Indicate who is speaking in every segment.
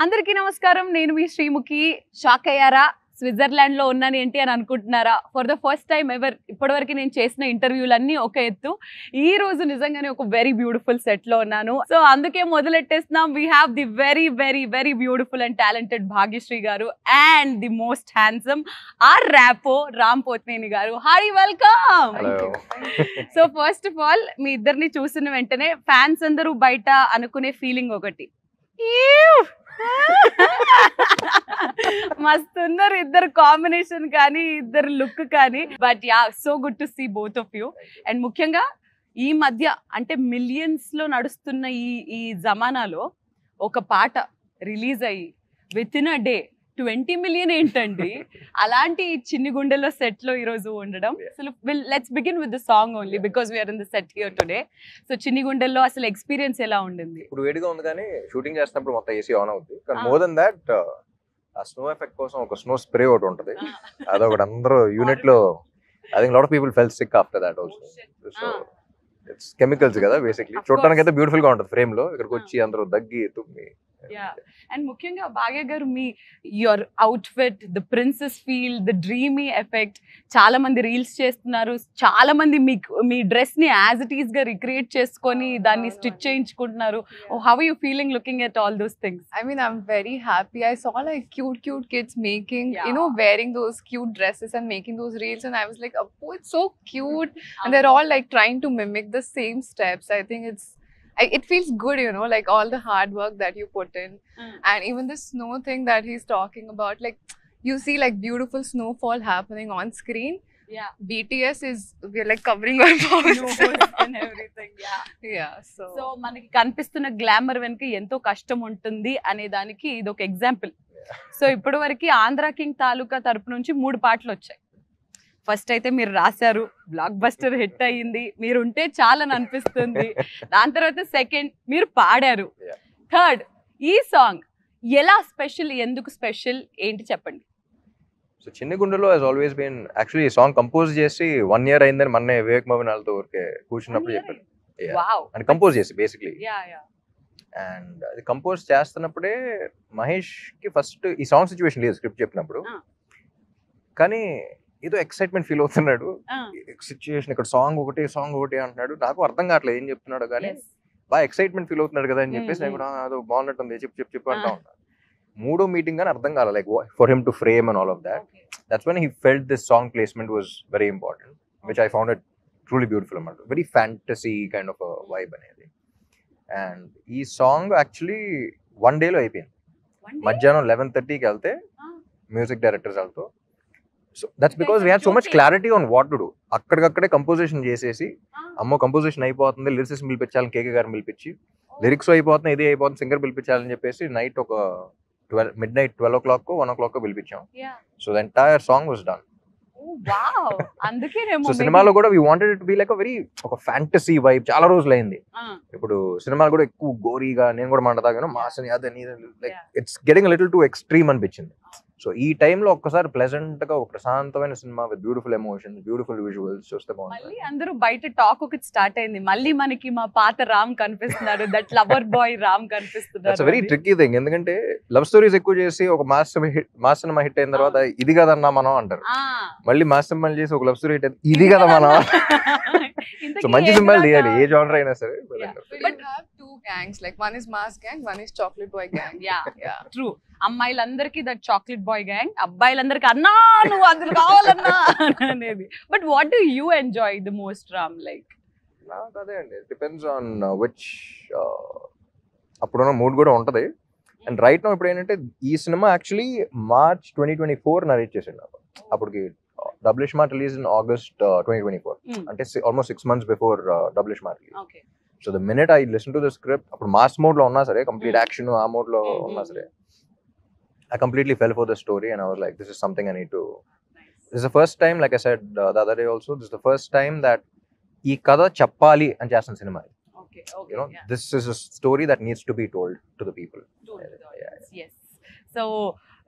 Speaker 1: అందరికీ నమస్కారం. నేను మీ శ్రీముఖి. షాక్ అయ్యారా? స్విట్జర్లాండ్ లో ఉన్నాను ఏంటి అని అనుకుంటున్నారా? For the first time ever ఇప్పటివరకు నేను చేసిన ఇంటర్వ్యూలన్నీ ఒక ఎత్తు. ఈ రోజు నిజంగానే ఒక వెరీ బ్యూటిఫుల్ సెట్ లో ఉన్నాను. సో అందుకే మొదలెట్టేస్తున్నాం. We have the very very very beautiful and talented Bhagyashree garu and the most handsome our Rapo Ram Pothineni garu. Hi, welcome. So first of all మీ ఇద్దరిని చూసిన వెంటనే ఫ్యాన్స్ అందరూ బయట అనుకునే ఫీలింగ్ ఒకటి, మస్తున్నారు ఇద్దరు కాంబినేషన్ కానీ ఇద్దరు లుక్ కానీ. But ya, so good to see both of you. And ముఖ్యంగా ఈ మధ్య అంటే మిలియన్స్ లో నడుస్తున్న ఈ జమానాలో ఒక పాట రిలీజ్ అయ్యి with in a day 20 million ఏంటండి? అలాంటి చిన్ని గుండెలో సెట్ లో ఈ రోజు ఉండడం. అసలు let's begin with the song only because we're in the set here today. So చిన్ని గుండెల్లో అసలు ఎక్స్పీరియన్స్ ఎలా ఉండింది?
Speaker 2: ఇప్పుడు వేడిగా ఉంది కానీ షూటింగ్ చేస్తున్నప్పుడు మొత్తం ఏసీ ఆన్ అవుతుంది. కానీ మోర్ దెన్ దాట్ ఆ స్నో ఎఫెక్ట్ కోసం ఒక స్నో స్ప్రే ఒకటి ఉంటుంది. అదొకటి అందరూ యూనిట్ లో I think lot of people fell sick after that also. So it's chemicals కదా బేసిక్లీ. చూడడానికి అయితే బ్యూటిఫుల్ గా ఉంటుంది ఫ్రేమ్ లో. ఇక్కడికి వచ్చి అందరూ దగ్గి తుమ్మి.
Speaker 1: అండ్ ముఖ్యంగా భాగ్య గారు మీ your outfit, the princess feel, the dreamy effect, చాలా మంది రీల్స్ చేస్తున్నారు, చాలా మంది మీ డ్రెస్ ని యాజ్ ఇట్ ఈస్ గా రిక్రియేట్ చేసుకొని దాన్ని స్టిచ్ చేయించుకుంటున్నారు. How are you feeling looking at all those things?
Speaker 3: I mean, I'm very happy. I saw like cute kids making, wearing those cute dresses and making those reels, and I was like, oh, it's so cute. And they're all like trying to mimic the same steps. I think it feels good, like all the hard work that you put in. And even the snow thing that he's talking about, like you see like beautiful snowfall happening on screen.
Speaker 1: Yeah.
Speaker 3: BTS we're like covering our mouths
Speaker 1: and everything.
Speaker 3: Yeah. So
Speaker 1: మనకి కనిపిస్తున్న glamour వెనుక ఎంతో కష్టం ఉంటుంది అనే దానికి ఇది ఒక ఎగ్జాంపుల్. సో ఇప్పటి వరకు ఆంధ్ర కింగ్ తాలూకా తరపు నుంచి 3 పాటలు వచ్చాయి. ఫస్ట్ అయితే మీరు రాశారు, బ్లాక్ బస్టర్ హిట్ అయ్యింది, మీరు ఉంటే చాలని అనిపిస్తుంది. దాని తర్వాత సెకండ్ మీరు పాడారు, థర్డ్ ఈ సాంగ్ ఎలా స్పెషల్, ఎందుకు స్పెషల్ ఏంటి చెప్పండి?
Speaker 2: సో చిన్ని గుండెలో హస్ ఆల్వేస్ బీన్ యాక్చువల్లీ ఈ సాంగ్ కంపోజ్ చేసి 1 year అయిందని మొన్నే వివేక్ మోహన్ వాళ్ళతో ఊరికే కూర్చున్నప్పుడు చెప్పారు. అండ్ కంపోజ్ చేసి బేసిక్లీ. అండ్ అది కంపోజ్ చేస్తున్నప్పుడే మహేష్ కి ఫస్ట్ ఈ సాంగ్ సిచ్యువేషన్ లేదు స్క్రిప్ట్ చెప్పినప్పుడు, కానీ ఏదో ఎక్సైట్మెంట్ ఫీల్ అవుతున్నాడు. సిచ్యువేషన్ ఇక్కడ సాంగ్ ఒకటి అంటున్నాడు. నాకు అర్థం కావట్లేదు ఏం చెప్తున్నాడు, కానీ బాగా ఎక్సైట్మెంట్ ఫీల్ అవుతున్నాడు కదా అని చెప్పేసి నేను కూడా అదో బాగున్నట్టుంది చెప్పు అంటా ఉన్నా. 3వ మీటింగ్ కానీ అర్థం కాలే, like for him to frame and all of that. That's when he felt this song placement was very important, which I found it truly beautiful అన్నమాట. Very fantasy kind of vibe అనేది. And ఈ song actually 1 day లో అయిపోయింది. మధ్యాహ్నం 11:30కి వెళ్తే music directors వాళ్ళతో. So that's because we had so much clarity on what to do. అక్కడికక్కడే కంపోజిషన్ చేసేసి, అమ్మో కంపోజిషన్ అయిపోతుంది, లిరిసిస్ట్ పిలిపించాలని కేకే గారిని పిలిపించి, లిరిక్స్ అయిపోతుంది, ఇది అయిపోతుంది, సింగర్ పిలిపించాలని చెప్పేసి నైట్ ఒక midnight 12 o'clock 1 o'clock పిలిపించాం. So the entire song was done. So సినిమాలో కూడా we wanted it be like ఒక ఫ్యాంటసీ వైబ్. చాలా రోజులు అయింది. ఇప్పుడు సినిమాలు కూడా ఎక్కువ గోరీగా, నేను కూడా మాట్లాడతాను మాసని అదని, like it's getting little to extreme అనిపించింది. సో ఈ టైంలో ఒక్కసారి ప్లెజెంట్ గా ఒక ప్రశాంతమైన cinema with beautiful emotions, beautiful visuals చూస్తే బాగుంది.
Speaker 1: అందరూ బయట టాక్ ఒకటి స్టార్ట్ అయింది, మళ్ళీ మనకి మా పాత రామ్ కనిపిస్తున్నారు, దట్ లవర్ బాయ్ రామ్ కనిపిస్తున్నారు.
Speaker 2: It's very tricky thing. ఎందుకంటే లవ్ స్టోరీస్ ఎక్కువ చేసి ఒక మాస్ సినిమా హిట్ అయిన తర్వాత ఇది కదన్నా మనం అంటారు. మళ్ళీ మాస్ సినిమాలు చేసి ఒక లవ్ స్టోరీ హిట్ అయితే ఇది కదా మనం. సో మంచి సినిమాలు తీయాలి ఏ జానర్ అయినా సరే.
Speaker 3: But you have 2 gangs, like one is mass gang, one is chocolate boy gang.
Speaker 1: Yeah. True. అమ్మాయిలందరికీ దట్ చాక్లెట్ బాయ్ గ్యాంగ్, అబ్బాయిలందరికీ అన్నా నువ్వు అందులో కావాలన్నా అనేది. But what do you enjoy the most Ram? Like
Speaker 2: నాకు అదే అండి, డిపెండ్స్ ఆన్ విచ్ అప్పుడున్న మూడ్ కూడా ఉంటది. అండ్ రైట్ నౌ ఇప్పుడు ఏంటంటే ఈ సినిమా యాక్చువల్లీ March 2024 నరేట్ చేసాడు నాకు. అప్పటికి double smart release in August 2024, అంటే almost 6 months before double smart release. So the minute I listen to the script, అప్పుడు మాస్ మోడ్ లో ఉన్నా సరే, కంప్లీట్ యాక్షన్ ఆ మోడ్ లో ఉన్నా సరే, I completely fell for the story and I was like, this is something I need to. This is the first time, like I said the other day also, this is the first time that ee kada chappali and chestunna cinema.
Speaker 1: Okay.
Speaker 2: This is a story that needs to be told to the people.
Speaker 1: Yes. So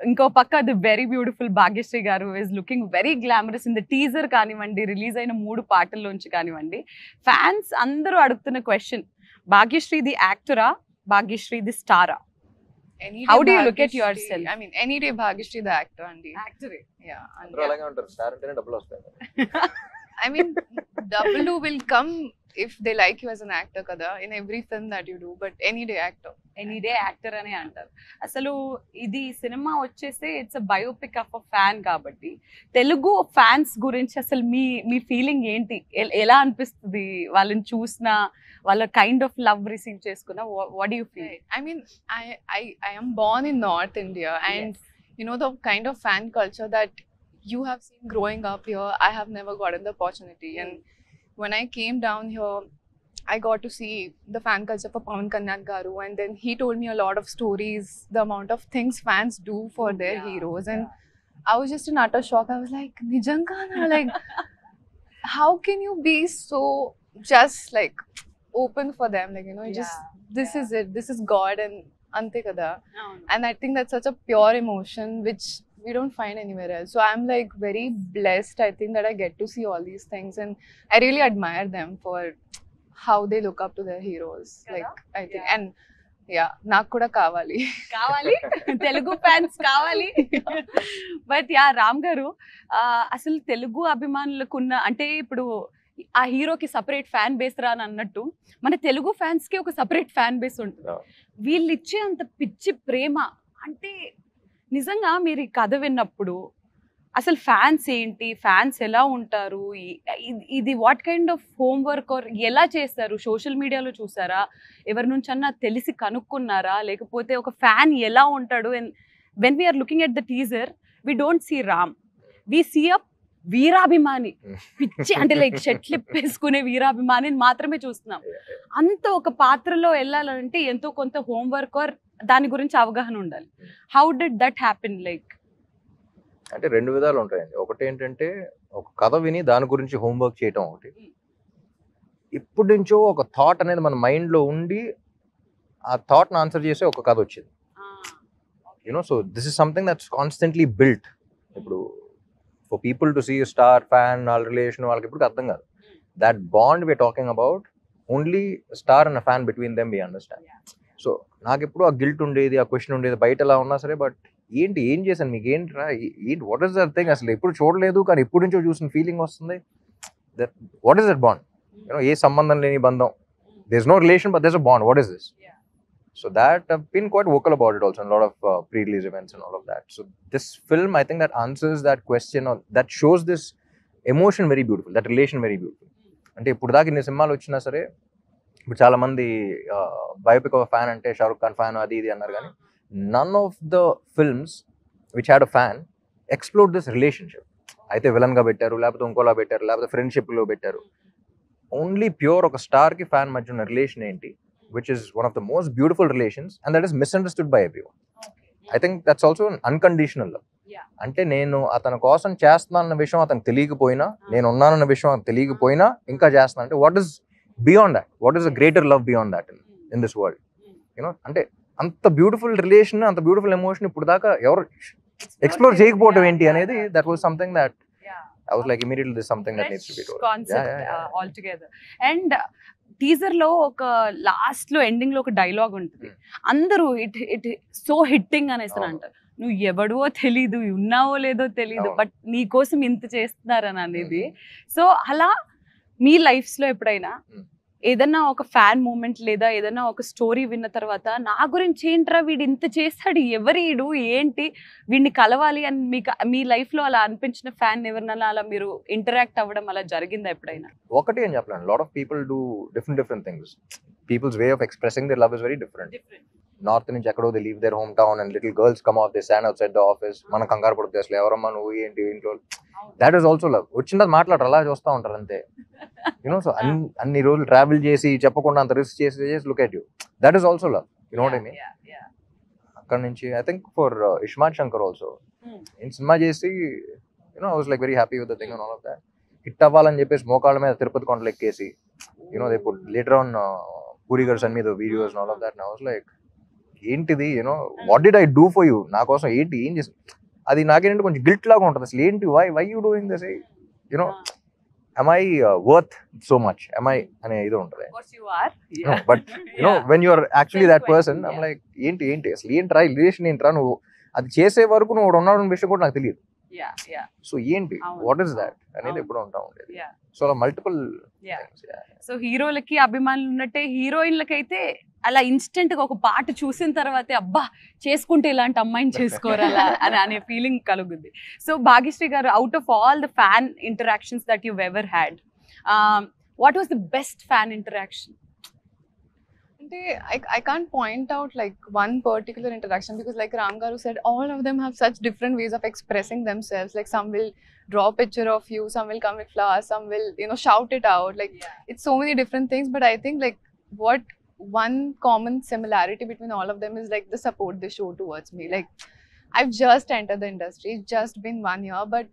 Speaker 1: ఇంకో పక్క the very beautiful Bhagyashree garu is looking very glamorous in the teaser కానివ్వండి, release అయిన 3 పాటల్లోంచి కానివ్వండి. Fans అందరూ అడుగుతున్న question, Bhagyashree the యాక్టరా, Bhagyashree the స్టారా?
Speaker 3: Any
Speaker 1: How
Speaker 3: day
Speaker 1: do you look at
Speaker 3: Bhagyashree-
Speaker 1: yourself?
Speaker 3: I mean, any day Bhagyashree the actor, Andy.
Speaker 1: Actually.
Speaker 3: Yeah. And
Speaker 2: అందరూ అలాగే ఉంటారు, స్టార్ అంటేనే డబ్బులు వస్తాయి.
Speaker 3: I mean, double will come if they like you as an actor, kada, in every film that you do. But any day actor.
Speaker 1: Any day actor అని అంటారు. అసలు ఇది సినిమా వచ్చేసి it's a biopic of a fan కాబట్టి Telugu fans గురించి అసలు మీ feeling ఏంటి? ఎలా అనిపిస్తుంది వాళ్ళని చూసిన, వాళ్ళ కైండ్ ఆఫ్ లవ్ రిసీవ్ చేసుకున్న? What do you feel?
Speaker 3: Right. I mean, I am born in North India, and you know the kind of fan culture that you have seen growing up here. I have never gotten the opportunity, and when I came down here, I got to see the fan culture for Pawan Kalyan Garu, and then he told me a lot of stories, the amount of things fans do for their heroes, and I was just in utter shock. I was like, Nijangana, like, how can you be so just like open for them? Like, you know, just this is it, this is God, and ante kada. And I think that's such a pure emotion which we don't find anywhere else. So I'm like very blessed, I think, that I get to see all these things, and I really admire them for how they look up to their heroes. Like, I think, and yeah, నాకు కూడా కావాలి
Speaker 1: Telugu fans కావాలి. But yeah Ram గారు, అసలు తెలుగు అభిమానులకున్న, అంటే ఇప్పుడు ఆ హీరోకి సపరేట్ ఫ్యాన్ బేస్ రా అని అన్నట్టు మన తెలుగు ఫ్యాన్స్ కి ఒక సపరేట్ ఫ్యాన్ బేస్ ఉంటుంది. వీళ్ళు ఇచ్చే అంత పిచ్చి ప్రేమ, అంటే నిజంగా మీరు ఈ కథ విన్నప్పుడు అసలు ఫ్యాన్స్ ఏంటి, ఫ్యాన్స్ ఎలా ఉంటారు, ఇది what kind of homework or ఎలా చేస్తారు? సోషల్ మీడియాలో చూసారా, ఎవరి నుంచి అన్నా తెలిసి కనుక్కున్నారా, లేకపోతే ఒక ఫ్యాన్ ఎలా ఉంటాడు? And when we are looking at the teaser, we don't see Ram, we see a వీరాభిమాని, పిచ్చి అంటే లైక్ షర్ట్లు వేసుకునే వీరాభిమానిని మాత్రమే చూస్తున్నాం. అంత ఒక పాత్రలో వెళ్ళాలంటే ఎంతో కొంత హోంవర్క్ ఆర్ దాని గురించి అవగాహన ఉండాలి. How did that happen? Like
Speaker 2: అంటే రెండు విధాలు ఉంటాయండి. ఒకటి ఏంటంటే ఒక కథ విని దాని గురించి హోంవర్క్ చేయటం ఒకటి. ఇప్పటి నుంచో ఒక థాట్ అనేది మన మైండ్లో ఉండి ఆ థాట్ని ఆన్సర్ చేసే ఒక కథ వచ్చింది. You know, so this is something that's constantly built. ఇప్పుడు for people to see star fan వాళ్ళ రిలేషన్ వాళ్ళకి ఇప్పుడు అర్థం కాదు. That bond we are talking about only star and fan between them we understand. So నాకు ఎప్పుడు ఆ గిల్ట్ ఉండేది, ఆ క్వశ్చన్ ఉండేది, బయట ఎలా ఉన్నా సరే, బట్ ఏం చేశాను, మీకు ఏంట్రా, ఏంటి, వాట్ ఈస్ దట్ థింగ్, అసలు ఎప్పుడు చూడలేదు కానీ ఎప్పుడు నుంచో చూసిన ఫీలింగ్ వస్తుంది. That what is that bond? You know, ఏ సంబంధం లేని బంధం, there is no relation but there is a bond, what is this? So that I've been quite vocal about it also in a lot of pre-release events and all of that. So this film, I think that answers that question, or that shows this emotion very beautiful, that relation very beautiful. అంటే ఇప్పుడు దాకా ఇన్ని సినిమాలు వచ్చినా సరే, ఇప్పుడు చాలా మంది బయోపిక్ ఆఫ్ ఫ్యాన్ అంటే షారుఖ్ ఖాన్ ఫ్యాన్ అది ఇది అన్నారు, కానీ none of the films which had a fan explore this relationship. అయితే విలన్గా పెట్టారు, లేకపోతే ఇంకోలా పెట్టారు, లేకపోతే ఫ్రెండ్షిప్లో పెట్టారు. ఓన్లీ ప్యూర్ ఒక స్టార్కి ఫ్యాన్ మధ్య ఉన్న రిలేషన్ ఏంటి, which is one of the most beautiful relations, and that is misunderstood by everyone. I think that's also an unconditional love. అంటే నేను అతని కోసం చేస్తున్నానన్న విషయం అతనికి తెలియకపోయినా, నేను ఉన్నానన్న విషయం అతనికి తెలియకపోయినా ఇంకా చేస్తున్నా అంటే what is beyond that, what is a greater love beyond that in this world? You know, అంటే అంత బ్యూటిఫుల్ రిలేషన్, అంత బ్యూటిఫుల్ ఎమోషన్ ఇప్పుడు దాకా ఎవరు ఎక్స్ప్లోర్ చేయకపోవడం ఏంటి అనేది, that was something that I was like immediately this is something that needs to be told.
Speaker 1: Concept altogether. And teaser లో ఒక లాస్ట్ లో ఎండింగ్ లో ఒక డైలాగ్ ఉంటుంది, అందరూ ఇట్ సో హిట్టింగ్ అనేసి అంటారు, నువ్వు ఎవడో తెలీదు, ఉన్నావో లేదో తెలీదు, బట్ నీ కోసం ఇంత చేస్తున్నారని అనేది. సో అలా మీ లైఫ్స్ లో ఎప్పుడైనా ఏదన్నా ఒక ఫ్యాన్ మూమెంట్ లేదా ఏదన్నా ఒక స్టోరీ విన్న తర్వాత, నా గురించి ఏంట్రా వీడు ఇంత చేస్తాడు, ఎవరీడు ఏంటి, వీడిని కలవాలి అని మీకు మీ లైఫ్ లో అలా అనిపించిన ఫ్యాన్ ఎవరినైనా అలా మీరు ఇంటరాక్ట్ అవ్వడం అలా జరిగిందా ఎప్పుడైనా?
Speaker 2: ఒకటి అని చెప్పలేను, lot of people do different things. People's way of expressing their love is very different. North నుంచి ఎక్కడో they leave their home town and little girls come off they stand outside the office, మన కంగారు పడుతుంది అసలు ఎవరమ్మా నువ్వు ఏంటి ఇంట్లో. That is also love. వచ్చినది మాట్లాడరు, అలా చూస్తూ ఉంటారు అంతే. యూనో, సో అన్ని రోజులు ట్రావెల్ చేసి చెప్పకుండా అంత రిస్క్ చేసి look at you, that is also love. You know what I mean? అక్కడ నుంచి I think for Ismart Shankar also, నేను సినిమా చేసి you know I was like very happy with the thing and all of that. Hit అవ్వాలని చెప్పేసి మోకాళ్ళ మీద తిరుపతి కొండలు ఎక్కేసి, you know they put later on Puri garu send me the videos and all of that. I was like ఏంటిది, you know what did I do for you, నా కోసం ఏంటి ఏం చేసి, అది నాకేంటంటే కొంచెం గిల్ట్ లాగా ఉంటుంది. అసలు ఏంటి, why you doing this, you know am I worth so much, am I అనే ఇది ఉంటుంది.
Speaker 1: Of course you are.
Speaker 2: But you know when you are actually that
Speaker 1: Self-question,
Speaker 2: person, I'm like ఏంటి అసలు ఏంట్రా రిలేషన్ ఏంట్రా, నువ్వు అది చేసే వరకు నువ్వు ఉన్నావు విషయం కూడా నాకు తెలియదు. సో ఏంటి వాట్ ఇస్ దాట్ అనేది ఎప్పుడు ఉంటా ఉండేది. సో అలా మల్టిపుల్.
Speaker 1: సో హీరోలకి అభిమానులు ఉన్నట్టే హీరోయిన్లకి అయితే అలా ఇన్స్టెంట్ గా ఒక పాట చూసిన తర్వాతే అబ్బా చేసుకుంటే ఇలాంటి అమ్మాయిని చేసుకోరాలా అని అనే ఫీలింగ్ కలుగుద్ది. సో భాగ్యశ్రీ గారు, out of all the fan interactions that you ever had, what was the best fan interaction?
Speaker 3: I can't point out like one particular interaction, because like Ram Garu said, all of them have such different ways of expressing themselves. Like some will draw a picture of you, some will come with flowers, some will, you know, shout it out. Like it's so many different things. But I think like what one common similarity between all of them is like the support they show towards me. Like I've just entered the industry, it's just been 1 year, but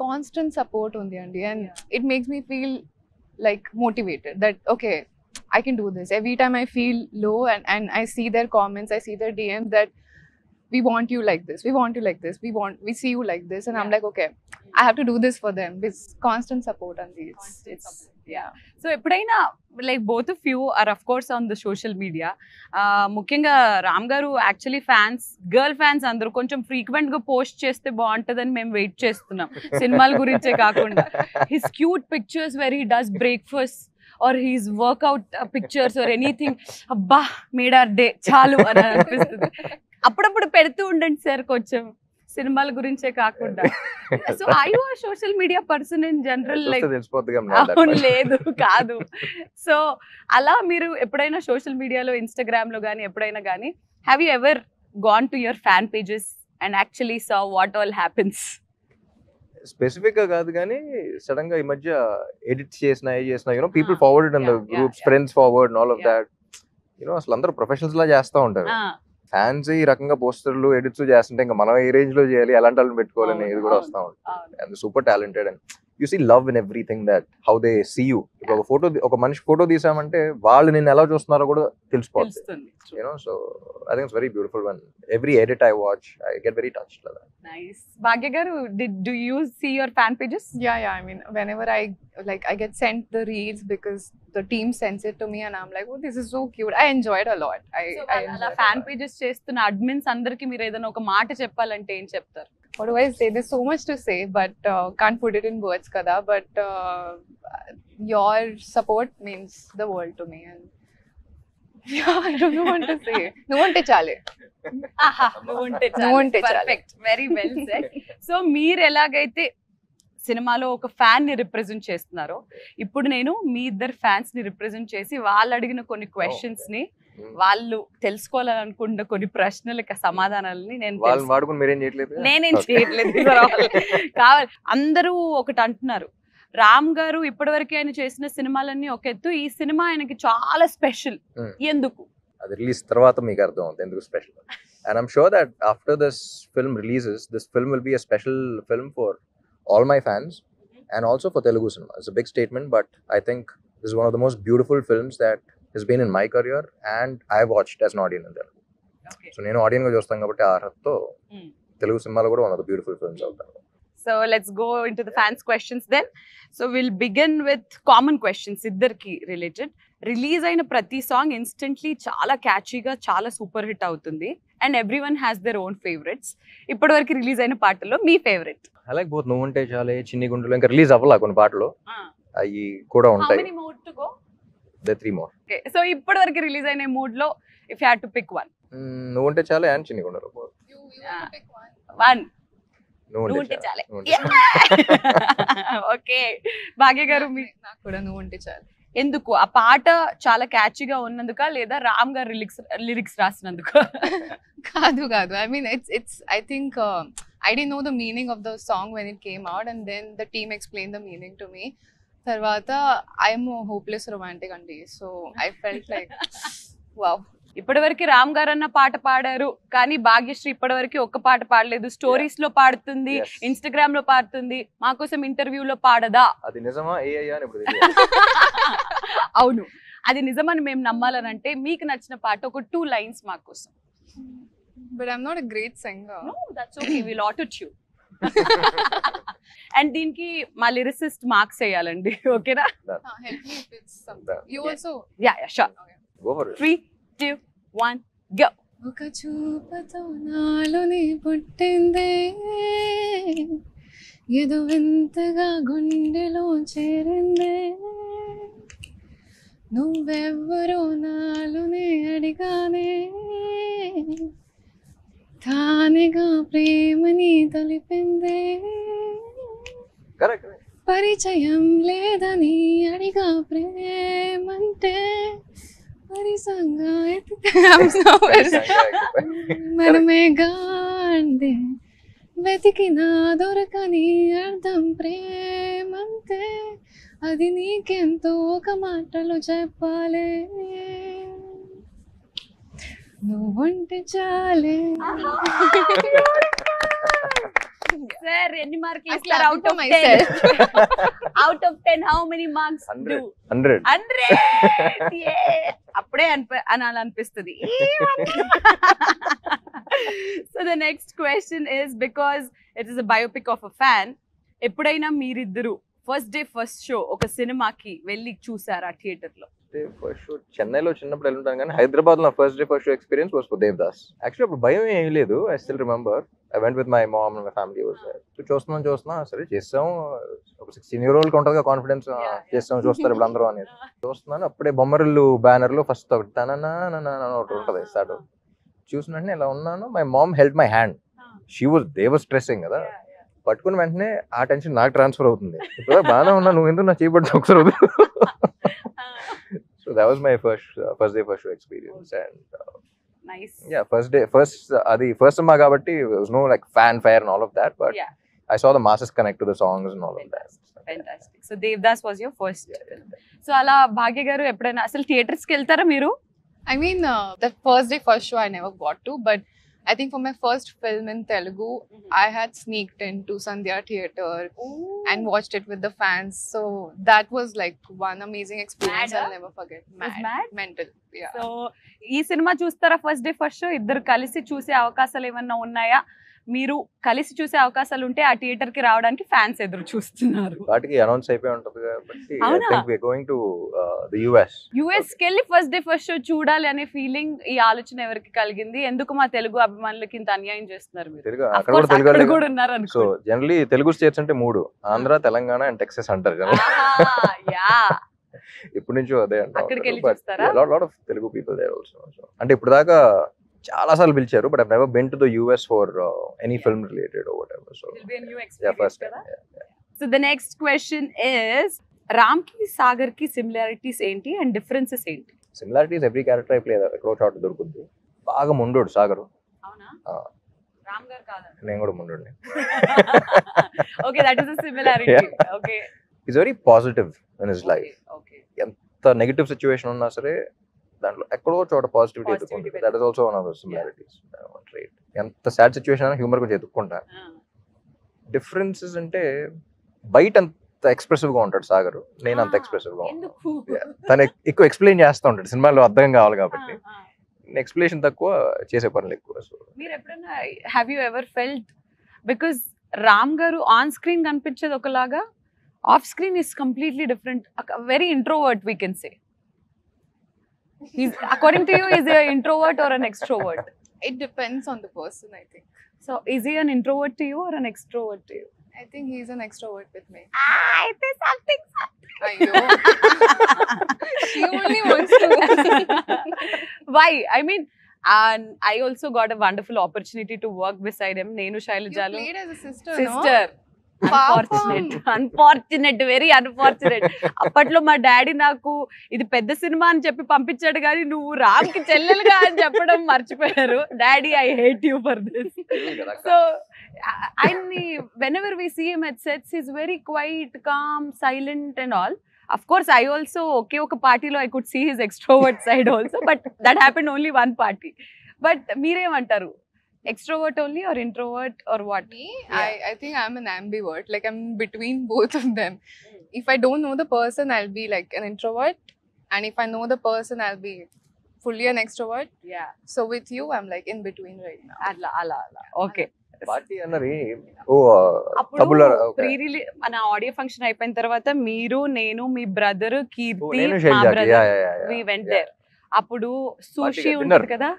Speaker 3: constant support on the end, and it makes me feel like motivated that okay, I can do this. Every time I feel low and I see their comments, I see their DMs that we want you like this, we want you like this, we see you like this, and I'm like okay, I have to do this for them. It's constant support on these.
Speaker 1: So ఎప్పుడైనా like both of you are of course on the social media, ముఖ్యంగా రామ్ గారు actually fans, girl fans అందరూ కొంచెం frequent గా post చేస్తే బాగుంటుందని మేము wait చేస్తున్నాం, సినిమాల గురించే కాకుండా. His cute pictures where he does breakfast or his workout pictures or anything, అబ్బా మేడ్ ఆర్ డే చాలు అని అనిపిస్తుంది. అప్పుడప్పుడు పెడుతూ ఉండండి సార్ కొంచెం, సినిమాల గురించే కాకుండా. So I you are social media person in general? Like అవును, లేదు కాదు. సో అలా మీరు ఎప్పుడైనా సోషల్ మీడియాలో, ఇన్స్టాగ్రామ్ లో కానీ ఎప్పుడైనా కానీ, have you ever gone to your fan pages and actually saw what all happens?
Speaker 2: Specific గా కాదు కానీ సడన్ గా ఈ మధ్య ఎడిట్ చేసిన you know people forward in the groups, friends forward all of that, you know అసలు అందరూ ప్రొఫెషనల్స్ లా చేస్తూ ఉంటారు. ఫ్యాన్స్ ఈ రకంగా పోస్టర్లు ఎడిట్స్ చేస్తుంటే ఇంకా మనం ఏ రేంజ్ లో చేయాలి, ఎలాంటి వాళ్ళని పెట్టుకోవాలని ఇది కూడా వస్తూ ఉంటుంది. And super talented and you see love in everything that how they see you. ఇప్పుడు ఒక మనిషి ఫోటో తీసామంటే వాళ్ళు నిన్ను ఎలా చూస్తున్నారో కూడా తెలిసిపోతుంది. You know so I think it's very beautiful one every edit I watch I get very touched.
Speaker 1: Nice. Bhagya garu, do you see your fan pages?
Speaker 3: Yeah, I mean whenever I get sent the reels because the team sends it to me and I'm like oh this is so cute, I enjoy it a lot. I
Speaker 1: అలా fan pages చేస్తున్న admins అందరికి మీరు ఏదైనా ఒక మాట చెప్పాలంటే ఏం చెప్తారు?
Speaker 3: What do I say? There's so much to say, but can't put it in words, kada. But your support means the world to me, and yeah, I don't know what to say. No one te chale.
Speaker 1: Aha, no one te chale. Perfect, very well said. So మీరు ఎలాగైతే సినిమాలో ఒక fan ని represent చేస్తున్నారో, ఇప్పుడు నేను మీ ఇద్దరు fans ని రిప్రజెంట్ చేసి వాళ్ళు అడిగిన కొన్ని క్వశ్చన్స్ ని, వాళ్ళు తెలుసుకోవాలనుకున్న కొన్ని ప్రశ్నలకి సమాధానాలని నేనేం చేయట్లేదు కావాలి. అందరూ ఒకటి అంటున్నారు, రామ్ గారు ఇప్పటివరకు ఆయన చేసిన సినిమాలన్నీ ఒక ఎత్తు, ఈ సినిమా ఆయనకి చాలా స్పెషల్, ఎందుకు?
Speaker 2: అది రిలీజ్ తర్వాత మీకు అర్థం అవుతుంది ఎందుకు special. And I'm sure that after this film releases, this film will be a special film for all my fans and also for Telugu cinema. It's a big statement, but I think this is one of the most beautiful films that has been in my career and I watched as an audience in Telugu. So నేను audience గా చూస్తాను కాబట్టి ఆ అర్హతతో తెలుగు సినిమాలో కూడా one of the beautiful films అవుతాను.
Speaker 1: So let's go into the fans questions then. So we'll begin with common questions, ఇద్దరికి రిలేటెడ్. రిలీజ్ అయిన ప్రతి సాంగ్ ఇన్స్టెంట్లీ చాలా క్యాచీగా, చాలా సూపర్ హిట్ అవుతుంది, and everyone has their own favourites. ఇప్పటి వరకు release అయిన పాటల్లో మీ ఫేవరెట్?
Speaker 2: I like both. నువ్వు ఉంటే చాలే, చిన్ని గుండెలో ఇంకా రిలీజ్ అవ్వాల కొన్ని పాటలు, అవి కూడా ఉంటాయి.
Speaker 1: How many more to go?
Speaker 2: There are 3 more.
Speaker 1: Okay, so ఇప్పటి వరకు రిలీజ్ అయిన మూడ్ లో if you had to pick one.
Speaker 2: నువ్వు ఉంటే చాలే అండ్ చిన్ని గుండెలో.
Speaker 3: You have to pick one.
Speaker 1: One.
Speaker 2: నువ్వు ఉంటే చాలే.
Speaker 1: ఓకే. భాగ్య గారు,
Speaker 3: నాకు కూడా నువ్వు ఉంటే చాలు.
Speaker 1: ఎందుకు? ఆ పాట చాలా క్యాచీగా ఉన్నందుక, లేదా రామ్ గారు లిరిక్స్ రాసినందుకు?
Speaker 3: కాదు. I mean it's I think I didn't know the meaning of the song when it came out, and then the team explained the meaning to me. Tarvata I'm a hopeless romantic andi, so I felt like wow.
Speaker 1: ఇప్పటివరకు రామ్ గారు అన్న పాట పాడారు, కానీ భాగ్యశ్రీ ఇప్పటివరకు ఒక్క పాట పాడలేదు. స్టోరీస్ లో పాడుతుంది, ఇన్స్టాగ్రామ్ లో పాడుతుంది, మా కోసం ఇంటర్వ్యూలో పాడదా?
Speaker 2: అది నిజమా?
Speaker 1: అవును, అది నిజమని మేము నమ్మాలనంటే మీకు నచ్చిన పాట ఒక 2 lines మా కోసం.
Speaker 3: But I'm not a great singer.
Speaker 1: No, that's okay. We'll auto-tune. And దీనికి మా లిరిసిస్ట్ మార్క్స్ వేయాలండి, ఓకేనా?
Speaker 3: Help me if it's something. You also.
Speaker 1: Yeah sure.
Speaker 2: Go for it.
Speaker 1: 3, 2, 1 go.
Speaker 3: ఒక చూపుతో నాలోని పుట్టిందే ఏదో వింతగా గుండెలో చేరిందే నువ్వెవ్వరో నాలోనే అడిగానే తానేగా ప్రేమని తెలిపిందే
Speaker 2: Correct.
Speaker 3: పరిచయం లేదని అడిగా ప్రేమంటే పరిసంగా మనమే గాండే వెతికినా దొరకని అర్థం ప్రేమంతే అది నీకెంతో ఒక మాటలు చెప్పాలే నువ్వుంటే చాలే.
Speaker 1: సార్ ఎన్ని మార్కులు
Speaker 3: I
Speaker 1: ఇస్తారు
Speaker 3: clap
Speaker 1: out
Speaker 3: for
Speaker 1: of
Speaker 3: myself.
Speaker 1: 10? Out of 10 how many marks?
Speaker 2: 100.
Speaker 1: 100. అప్పుడే అనాలనిపిస్తుంది. So the next question is, because it is a biopic of a fan, ఎప్పుడైనా మీరిద్దరు ఫస్ట్ డే ఫస్ట్ షో ఒక సినిమాకి వెళ్ళి చూసారా థియేటర్ లో?
Speaker 2: ఫస్ట్ షో చెన్నైలో చిన్నప్పుడు వెళ్ళుంటాను కానీ హైదరాబాద్ లో first day first show experience was for Devdas. Actually అప్పుడు భయం ఏం లేదు. I still remember I went with my mom and my family was there. So చూస్తున్నా సరే చేస్తాం, ఒక 16-year-old ఉంటుంది కాన్ఫిడెన్స్, చేస్తాం చూస్తారు ఇప్పుడు అందరూ అనేది. చూస్తున్నాను అప్పుడే బొమ్మరిల్లు బ్యానర్ లో ఫస్ట్ ఒకటి తననా ఒకటి ఉంటుంది స్టార్ట్. చూసిన వెంటనే ఇలా ఉన్నాను, my mom held my hand. They was stressing కదా, పట్టుకున్న వెంటనే ఆ టెన్షన్ నాకు ట్రాన్స్ఫర్ అవుతుంది. ఇప్పుడు బాగానే ఉన్నా, నువ్వు ఎందుకు నా చేయబడి ఒకసారి అవుతుంది. So that was my first day first show experience, and
Speaker 1: nice.
Speaker 2: yeah, first cinema kabatti there was no like fanfare and all of that, but
Speaker 1: Yeah.
Speaker 2: I saw the masses connect to the songs and all of that.
Speaker 1: Fantastic. So Devdas was your first. So అలా భాగ్య గారు ఎప్పుడైనా అసలు theatres కి వెళ్తారా మీరు?
Speaker 3: I mean, that first day first show I never got to, but I think for my first film in Telugu, I had sneaked into Sandhya Theatre and watched it with the fans. So that was like one amazing experience.
Speaker 1: Mad,
Speaker 3: I'll never forget.
Speaker 1: Was mad?
Speaker 3: Mental. Yeah.
Speaker 1: So ఈ cinema చూస్తారా first day first show? ఇద్దరు కలిసి చూసే అవకాశాలు ఏమన్నా ఉన్నాయా? మీరు కలిసి చూసే అవకాశాలు ఉంటే ఆ థియేటర్ కి రావడానికి ఫ్యాన్స్ ఎదురు చూస్తున్నారు.
Speaker 2: వాటికి అనౌన్స్ అయిపోయి ఉంటుంది కాబట్టి I
Speaker 1: అవునా?
Speaker 2: think we are going to the US.
Speaker 1: US కి వెళ్ళి ఫస్ట్ డే ఫస్ట్ షో చూడాలి అనే ఫీలింగ్, ఈ ఆలోచన ఎవరికి కలిగింది? ఎందుకు మా తెలుగు అభిమానులకి ఇంత అన్యాయం చేస్తున్నారు మీరు?
Speaker 2: తెలుగు
Speaker 1: Of
Speaker 2: అక్కడ
Speaker 1: course,
Speaker 2: కూడా తెలుగు
Speaker 1: అక్కడ
Speaker 2: వాళ్ళే
Speaker 1: కూడా ఉన్నారు
Speaker 2: సో
Speaker 1: అనుకో.
Speaker 2: జనరలీ తెలుగు స్టేట్స్ అంటే 3: ఆంధ్ర, తెలంగాణ అండ్ టెక్సస్ అంటారు కదా.
Speaker 1: యా,
Speaker 2: ఇప్పటి నుంచో అదే
Speaker 1: అక్కడికి వెళ్ళి
Speaker 2: అంటారు.
Speaker 1: చూస్తారా?
Speaker 2: Lot of Telugu people there also. అంటే ఇప్పుడు దాకా చాలా సార్లు పిలిచారు, but I never been to the US for any film related or whatever. So
Speaker 1: It'll be a new
Speaker 2: yeah,
Speaker 1: experience
Speaker 2: first
Speaker 1: కదా.
Speaker 2: time.
Speaker 1: So the next question is, Ram కి సాగర్ కి similarities ఏంటి అండ్ డిఫరెన్సెస్ ఏంటి?
Speaker 2: Similarities every character I play ఎక్కడో చోట దొరుకుద్ది. బాగా ముండోడు సాగరు,
Speaker 1: అవునా?
Speaker 2: Ah.
Speaker 1: రామ్ గారు కాదండి.
Speaker 2: నేను కూడా ముండోడిని.
Speaker 1: Okay, that is a similarity. Okay,
Speaker 2: is very positive in his life.
Speaker 1: Okay.
Speaker 2: ఎంత నెగటివ్ సిచ్యువేషన్ ఉన్నా సరే దాంట్లో ఎక్కడో చోట పాజిటివిటీ
Speaker 1: Positivity
Speaker 2: ఎత్తుకుంటుంది. That is also one of the similarities. Right, ఎంత సాడ్ సిచ్యువేషన్ అయినా హ్యూమర్ కొంచెం ఎత్తుక్కుంటా. డిఫరెన్సెస్ అంటే బయట అంత ఎక్స్ప్రెసివ్ గా ఉంటాడు సాగర్, నేను అంత ఎక్స్ప్రెసివ్ గా ఉంటాను.
Speaker 1: ఎందుకు?
Speaker 2: తను ఎక్కువ ఎక్స్ప్లెయిన్ చేస్తూ ఉంటాడు, సినిమాలో అర్థం కావాలి కాబట్టి. ఎక్స్ప్లెనేషన్ తక్కువ, చేసే పనులు ఎక్కువ. సో
Speaker 1: మీరు ఎప్పుడైనా have you ever felt, because Ram గారు ఆన్ స్క్రీన్ కనిపించేది ఒకలాగా, off screen is completely different, very introvert we can say. He's, according to you, is he an introvert or an extrovert?
Speaker 3: It depends on the person, I think.
Speaker 1: So is he an introvert to you or an extrovert to you?
Speaker 3: I think he's an extrovert with me.
Speaker 1: It is something.
Speaker 3: Ayyo. She only wants to.
Speaker 1: Why? I mean, and I also got a wonderful opportunity to work beside him. Nenu
Speaker 3: You
Speaker 1: Shailajalu
Speaker 3: played as a sister,
Speaker 1: sister.
Speaker 3: no?
Speaker 1: Unfortunate, very unfortunate. అప్పట్లో మా daddy నాకు ఇది పెద్ద cinema అని చెప్పి పంపించాడు, కానీ నువ్వు రామ్ కి చెల్లెలుగా అని చెప్పడం మర్చిపోయారు. Daddy, I hate you for this. So ఆయన్ని whenever we see him at sets, he's very quiet, calm, silent and all. Of course, I also, okay, oka party lo I could see his extrovert side also, but that happened only one party. But meeremantaru, extrovert only or introvert or what?
Speaker 3: Me, I think I'm an ambivert. Like I'm between both of them. If I don't know the person, I'll be like an introvert, and if I know the person, I'll be fully an extrovert.
Speaker 1: Yeah.
Speaker 3: So with you, I'm like in between right now.
Speaker 1: Ala. Okay.
Speaker 2: Party అన్నది ఓ
Speaker 1: అప్పుడు
Speaker 2: తబుల
Speaker 1: pre release మన audio function అయిపోయిన తర్వాత మీరు నేను మీ బ్రదర్ కీర్తి
Speaker 2: నేను
Speaker 1: మా
Speaker 2: షైజాకి
Speaker 1: బ్రదర్ వి వెంట్ దేర్. అప్పుడు సూషి ఉంటుంది కదా,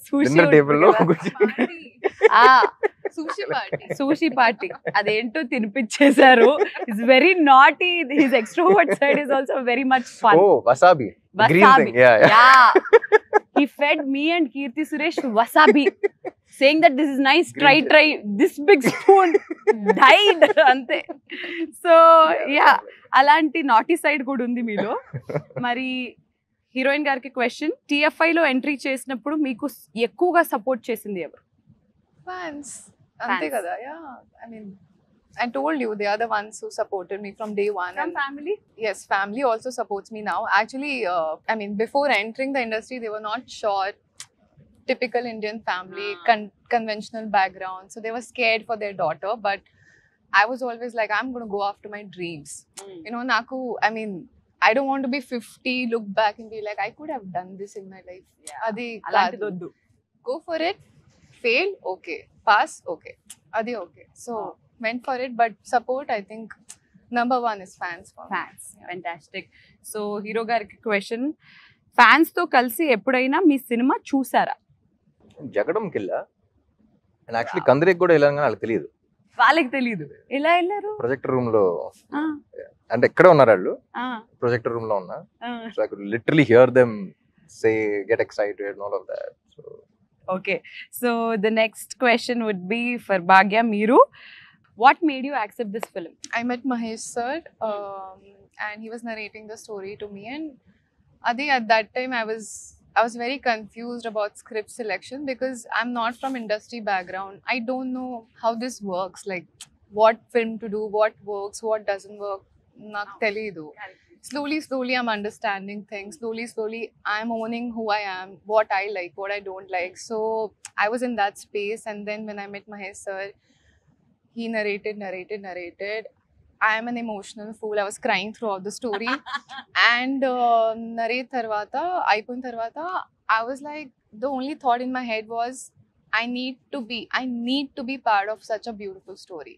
Speaker 1: సూషి
Speaker 2: డిన్నర్ టేబుల్ లో
Speaker 3: sushi party.
Speaker 1: సూషి పార్టీ అదేంటో తినిపించేశారు. It's very naughty. His extrovert side is also very much fun.
Speaker 2: ఓ wasabi green
Speaker 1: Wasabi.
Speaker 2: Thing yeah
Speaker 1: He fed me and Kirti Suresh wasabi, saying that this is nice,
Speaker 2: Green
Speaker 1: try. This big spoon died. Ante. So yeah, అలాంటి naughty side కూడా ఉంది మీలో. మరి heroine గారికి question, TFI లో entry చేసినప్పుడు మీకు ఎక్కువగా సపోర్ట్ చేసింది ఎవరు?
Speaker 3: Fans. Ante kada, yeah. I mean, I told you they are the ones who supported me from day one. And
Speaker 1: family.
Speaker 3: yes, family also supports me now. Actually, I mean, before entering the industry, they were not sure. Typical Indian family, conventional background. So they were scared for their daughter. But I was always like, I'm going to go after my dreams. You know, naku, I mean, I don't want to be 50, look back and be like, I could have done this in my life. Adi
Speaker 1: అలాంటిది
Speaker 3: kaadu.
Speaker 1: వద్దు.
Speaker 3: Go for it. Fail, okay. Pass, okay. Adi okay. So went for it, but support, I think number one is fans for me.
Speaker 1: Fans. Fantastic. So hero గారికి question, fans తో కలిసి ఎప్పుడైనా మీ cinema చూసారా?
Speaker 2: జగడం కిల్లా and actually కందరికి కూడా వెళ్ళాను కానీ వాళ్ళకి తెలియదు.
Speaker 1: వాళ్ళకి తెలియదు. ఎలా వెళ్ళారు?
Speaker 2: ప్రొజెక్టర్ రూమ్ లో
Speaker 1: ఆ,
Speaker 2: అంటే ఎక్కడ ఉన్నారు వాళ్ళు,
Speaker 1: ఆ,
Speaker 2: ప్రొజెక్టర్ రూమ్ లో ఉన్నా.
Speaker 1: ఆ.
Speaker 2: So I could literally here them say get excited and all of that. So
Speaker 1: Okay, so the next question would be for Bhagya Meeru. What made you accept this film?
Speaker 3: I met Mahesh sir, and he was narrating the story to me. And Adi, at that time, I was very confused about script selection because I'm not from industry background. I don't know how this works, like what film to do, what works, what doesn't work. Nak telidu. Slowly, I'm understanding things. Slowly, I'm owning who I am, what I like, what I don't like. So I was in that space, and then when I met Mahesh sir, he narrated. I am an emotional fool. I was crying throughout the story. And narrate tarvata, aipun tarvata, I was like, the only thought in my head was, I need to be part of such a beautiful story.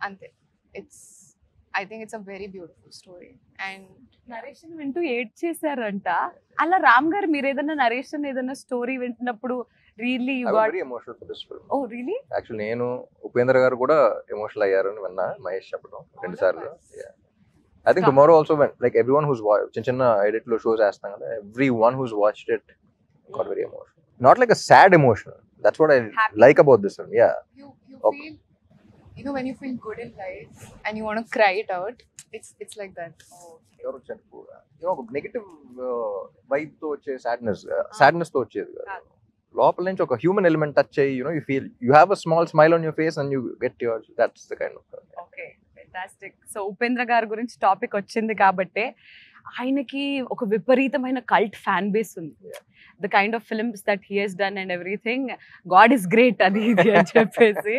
Speaker 3: Ante. I think it's a very beautiful story. And
Speaker 1: narration వింటూ ఏడ్ చేశారంట. అలా రామ్ గారు మీరు ఏదైనా narration ఏదైనా story వింటున్నప్పుడు really you got
Speaker 2: very emotional for this film.
Speaker 1: Oh really?
Speaker 2: Actually నేను ఉపేంద్ర గారు కూడా ఎమోషనల్ అయ్యారని విన్నా మహేష్ చెప్పడం 2 సార్లు. I think tomorrow also like everyone who's చిన్న ఎడిట్ లో షోస్ వేస్తాం కదా, everyone who's watched it got very emotional. Not like a sad emotion. That's what I like about this film. Ya,
Speaker 3: you feel, you know, when you feel good in life and you want to cry it out, it's like that.
Speaker 2: ఎవరు ఒక negative vibe తో వచ్చే sadness తో వచ్చేది కాదు. లోపల నుంచి ఒక హ్యూమన్ ఎలిమెంట్ టచ్ అయ్యి you feel you have a small smile on your face and you get your that's the kind of.
Speaker 1: Okay, fantastic. So Upendra గారి గురించి టాపిక్ వచ్చింది కాబట్టి ఆయనకి ఒక విపరీతమైన కల్ట్ ఫ్యాన్ బేస్ ఉంది. The kind of films that he he's done and everything, God is great అది ఇది అని చెప్పేసి.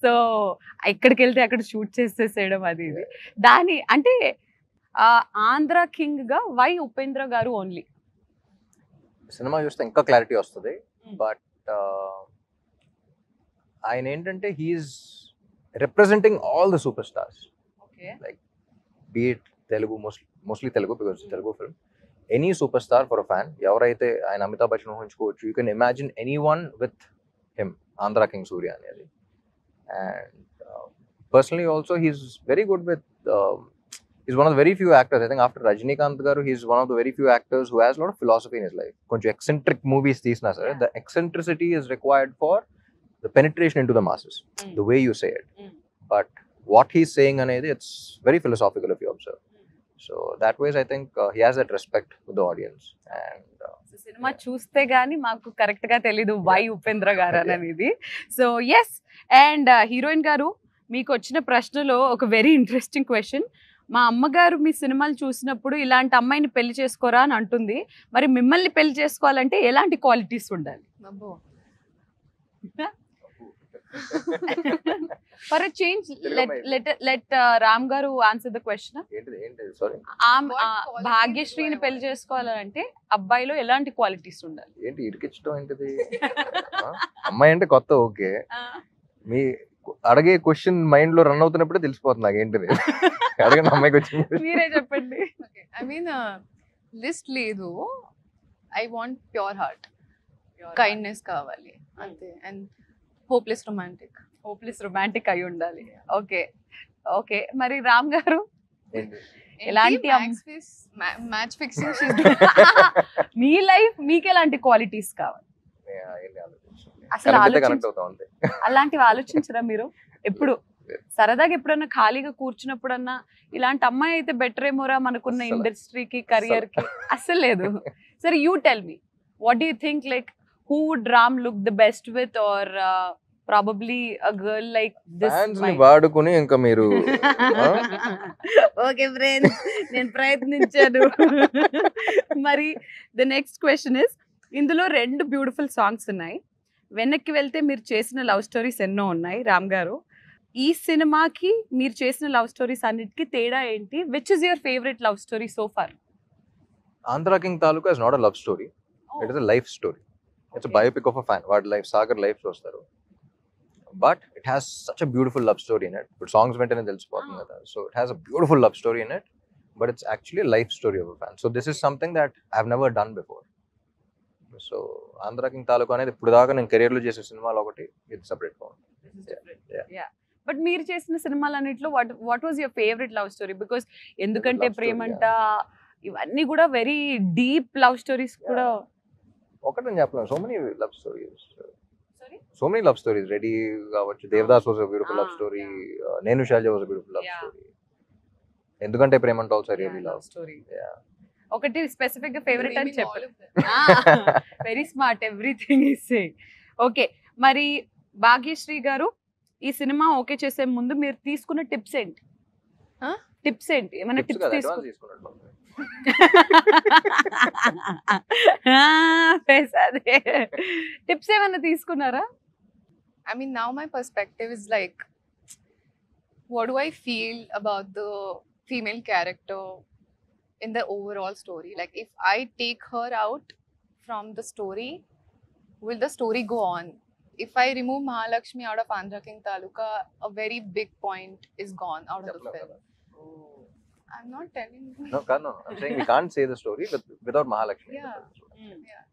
Speaker 1: సో ఎక్కడికి వెళ్తే అక్కడ షూట్ చేసేసేయడం అది ఇది. దాని అంటే ఆంధ్ర కింగ్ గా వై ఉపేంద్ర గారు ఓన్లీ?
Speaker 2: సినిమా చూస్తే ఇంకా క్లారిటీ వస్తుంది. బట్ ఆయన ఏంటంటే he's representing all the super stars.
Speaker 1: Okay,
Speaker 2: like be it Telugu, mostly Telugu because Telugu film. Any super star for a fan, ఎవరైతే ఆయన అమితాబ్ బచ్చన్ ఊహించుకోవచ్చు. You can imagine any one with him, Andhra king Surya అనేది. And personally also he's very good with he's one of the very few actors, I think after Rajinikanth garu, he's one of the very few actors who has a lot of philosophy in his life. Konchu eccentric movies teesna sir, the eccentricity is required for the penetration into the masses, the way you say it. But what he's saying anedi, it's very philosophical if you observe. So that ways I think he has that respect with the audience. And
Speaker 1: cinema చూస్తే గానీ మాకు correct గా తెలీదు why Upendra గారు అనేది. So yes, and heroine గారు మీకు వచ్చిన ప్రశ్నలో ఒక వెరీ ఇంట్రెస్టింగ్ క్వశ్చన్. మా అమ్మగారు మీ సినిమాలు చూసినప్పుడు ఇలాంటి అమ్మాయిని పెళ్లి చేసుకోరా అని అంటుంది. మరి మిమ్మల్ని పెళ్లి చేసుకోవాలంటే ఎలాంటి క్వాలిటీస్ ఉండాలి? For a change let Ram గారు ఆన్సర్ ద క్వశ్చన్.
Speaker 2: sorry,
Speaker 1: భాగ్యశ్రీని పెళ్లి చేసుకోవాలంటే అబ్బాయిలో ఎలాంటి క్వాలిటీస్ ఉండాలి?
Speaker 2: ఏంటి ఇరికించడం ఏంటిది? అమ్మాయి అంటే కొత్త ఓకే, మీ అడిగే క్వశ్చన్ మైండ్ లో రన్ అవుతున్నప్పుడే తెలిసిపోతుంది నాకు ఏంటిది. అడగండి అమ్మాయికి వచ్చింది.
Speaker 1: మీరే చెప్పండి.
Speaker 3: I mean, list లేదు. I want pure heart. Kindness కావాలి అంతే. And hopeless romantic.
Speaker 1: Hopeless romantic అయి ఉండాలి. ఓకే ఓకే, మరి రామ్ గారు ఎలాంటి
Speaker 3: మ్యాచ్ ఫిక్సింగ్
Speaker 1: మీ లైఫ్ మీకు ఎలాంటి క్వాలిటీస్ కావాలి? అసలు
Speaker 2: కనెక్ట్ అవుతాం అంతే.
Speaker 1: అలాంటివి ఆలోచించరా మీరు ఎప్పుడు? సరదాగా ఎప్పుడన్నా ఖాళీగా కూర్చున్నప్పుడన్నా ఇలాంటి అమ్మాయి అయితే బెటర్ ఏమోరా మనకున్న
Speaker 2: అస్సలు.
Speaker 1: ఇండస్ట్రీకి కెరియర్ కి? అస్సలు లేదు. సరే you tell me, what do you think, like who would Ram look the best with, or probably a girl like this?
Speaker 2: Fans ని వాడుకుని ఇంకా మీరు
Speaker 1: ఓకే ఫ్రెండ్స్, నేను ప్రయత్నించాను. మరి ద నెక్స్ట్ క్వశ్చన్ ఇస్, ఇందులో 2 బ్యూటిఫుల్ సాంగ్స్ ఉన్నాయి. వెనక్కి వెళ్తే మీరు చేసిన లవ్ స్టోరీస్ ఎన్నో ఉన్నాయి రామ్ గారు. ఈ సినిమాకి మీరు చేసిన లవ్ స్టోరీస్ అన్నిటికీ తేడా ఏంటి? Which is your favourite love story so far?
Speaker 2: Andhra king Taluka is not a love story, it is a life story. It's biopic of a fan. వాడి లైఫ్, సాగర్ లైఫ్ చూస్తారు, but it has such a beautiful love story in it. ఇప్పుడు songs వెంటనే తెలిసిపోతుంది కదా. So it has a beautiful love story in it, but it's actually life story of a fan. So this is something that I have never done before. So Andhra king Taluka అనేది ఇప్పుడు దాకా నేను career లో చేసే సినిమాలు ఒకటి, ఇది సెపరేట్ గా ఉంది.
Speaker 1: బట్ మీరు చేసిన సినిమాలన్నిట్లో what was your favourite love story? Because ఎందుకంటే
Speaker 2: love story,
Speaker 1: ప్రేమంట ఇవన్నీ కూడా వెరీ డీప్ లవ్ స్టోరీస్ కూడా.
Speaker 2: ఒకటి నేను చెప్పలేను, so many love stories, so many love stories. Ready కావచ్చు, Devdas was a beautiful love story, Nenu Sailaja was a beautiful love story, ఎందుకంటే ప్రేమంట ఆల్సో రియల్లీ లవ్
Speaker 1: స్టోరీ. ఒకటి స్పెసిఫిక్ గా ఫేవరెట్ అని చెప్పారు. Very smart, everything is saying. Okay, మరి భాగ్యశ్రీ గారు, ఈ సినిమా ఓకే చేసే ముందు మీరు తీసుకున్న టిప్స్ ఏంటి? టిప్స్ ఏంటి? ఏమైనా టిప్స్ తీసుకున్నారు? టిప్స్ ఏమైనా తీసుకున్నారా?
Speaker 3: I mean, now my perspective is like, what do I feel about the female character in the overall story? Like, if I take her out from the story, will the story go on? If I remove Mahalakshmi out of Andhra King Taluka, a very big point is gone out of the film. I'm not telling you.
Speaker 2: No, I'm saying we can't say the story without Mahalakshmi.
Speaker 3: Yeah.
Speaker 1: Yeah.